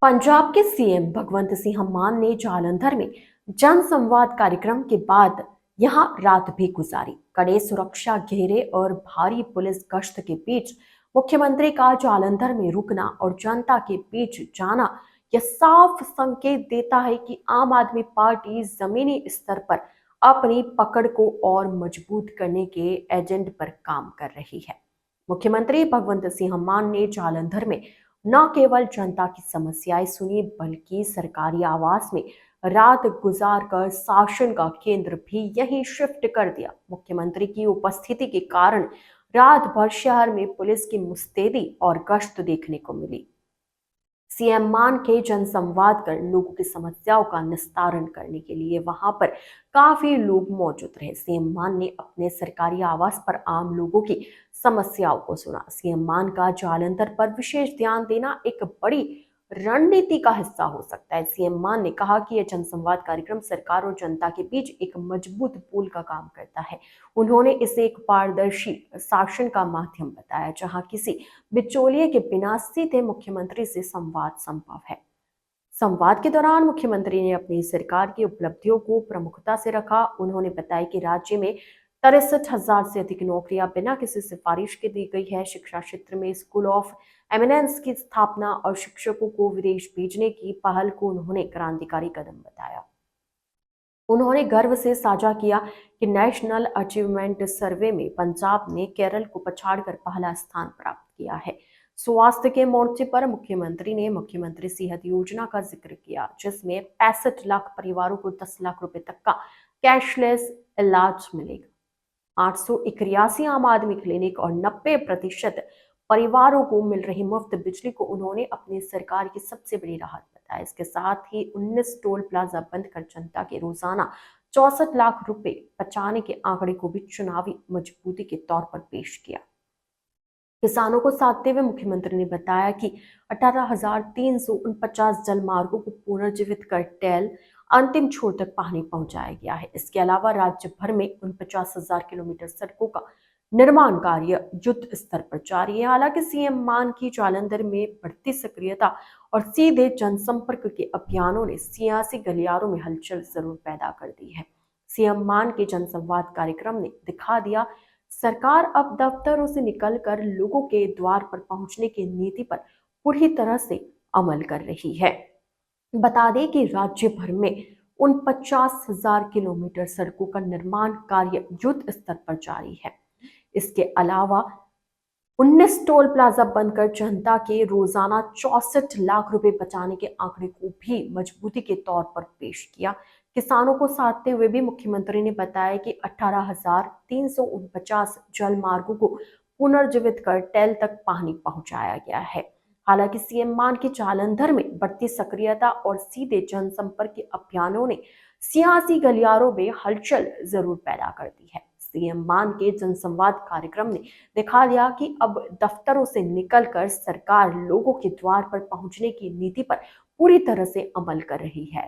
पंजाब के सीएम भगवंत सिंह मान ने जालंधर में जन संवाद कार्यक्रम के बाद यहां रात भी गुजारी। कड़े सुरक्षा घेरे और भारी पुलिस गश्त के बीच मुख्यमंत्री का जालंधर में रुकना और जनता के बीच जाना यह साफ संकेत देता है कि आम आदमी पार्टी जमीनी स्तर पर अपनी पकड़ को और मजबूत करने के एजेंडे पर काम कर रही है। मुख्यमंत्री भगवंत सिंह मान ने जालंधर में न केवल जनता की समस्याएं सुनी बल्कि सरकारी आवास में रात गुजार कर शासन का केंद्र भी यहीं शिफ्ट कर दिया। मुख्यमंत्री की उपस्थिति के कारण रात भर शहर में पुलिस की मुस्तैदी और गश्त देखने को मिली। सीएम मान के जनसंवाद कर लोगों की समस्याओं का निस्तारण करने के लिए वहां पर काफी लोग मौजूद रहे। सीएम मान ने अपने सरकारी आवास पर आम लोगों की समस्याओं को सुना। सीएम मान का जालंधर पर विशेष ध्यान देना एक बड़ी रणनीति का हिस्सा हो सकता है। सीएम मान ने कहा कि यह जनसंवाद कार्यक्रम सरकार और जनता के बीच एक मजबूत पुल का काम करता है। उन्होंने इसे एक पारदर्शी शासन का माध्यम बताया जहां किसी बिचौलिए के बिना सीधे मुख्यमंत्री से संवाद संभव है। संवाद के दौरान मुख्यमंत्री ने अपनी सरकार की उपलब्धियों को प्रमुखता से रखा। उन्होंने बताया कि राज्य में 63,000 से अधिक नौकरियां बिना किसी सिफारिश के दी गई है। शिक्षा क्षेत्र में स्कूल ऑफ एमिनेंस की स्थापना और शिक्षकों को विदेश भेजने की पहल को उन्होंने क्रांतिकारी कदम बताया। उन्होंने गर्व से साझा किया कि नेशनल अचीवमेंट सर्वे में पंजाब ने केरल को पछाड़कर पहला स्थान प्राप्त किया है। स्वास्थ्य के मोर्चे पर मुख्यमंत्री ने मुख्यमंत्री सेहत योजना का जिक्र किया जिसमें 65 लाख परिवारों को 10 लाख रुपए तक का कैशलेस इलाज मिलेगा। 881 आम आदमी क्लिनिक और 90% परिवारों को मिल रही मुफ्त बिजली को उन्होंने अपनी सरकार की सबसे बड़ी राहत बताया। इसके साथ ही 19 टोल प्लाजा बंद कर जनता के रोजाना 64 लाख रुपए बचाने के आंकड़े को भी चुनावी मजबूती के तौर पर पेश किया। किसानों को साधते हुए मुख्यमंत्री ने बताया कि 18,349 जल मार्गों को पुनर्जीवित कर टेल अंतिम छोर तक पानी पहुंचाया गया है। इसके अलावा राज्य भर में 49,000 किलोमीटर सड़कों का निर्माण कार्य युद्ध स्तर पर जारी है। हालांकि सीएम मान की जालंधर में बढ़ती सक्रियता और सीधे जनसंपर्क के अभियानों ने सियासी गलियारों में हलचल जरूर पैदा कर दी है। सीएम मान के जनसंवाद कार्यक्रम ने दिखा दिया सरकार अब दफ्तरों से निकलकर लोगों के द्वार पर पहुंचने की नीति पर पूरी तरह से अमल कर रही है। बता दें कि राज्य भर में 49,000 किलोमीटर सड़कों का निर्माण कार्य युद्ध स्तर पर जारी है। इसके अलावा 19 टोल प्लाजा बंद कर जनता के रोजाना 64 लाख रुपए बचाने के आंकड़े को भी मजबूती के तौर पर पेश किया। किसानों को साधते हुए भी मुख्यमंत्री ने बताया कि 18,349 जल मार्गों को पुनर्जीवित कर टेल तक पानी पहुंचाया गया है। हालांकि सीएम मान की जालंधर में बढ़ती सक्रियता और सीधे जनसंपर्क के अभियानों ने सियासी गलियारों में हलचल जरूर पैदा कर दी है। सीएम मान के जनसंवाद कार्यक्रम ने दिखा दिया कि अब दफ्तरों से निकलकर सरकार लोगों के द्वार पर पहुंचने की नीति पर पूरी तरह से अमल कर रही है।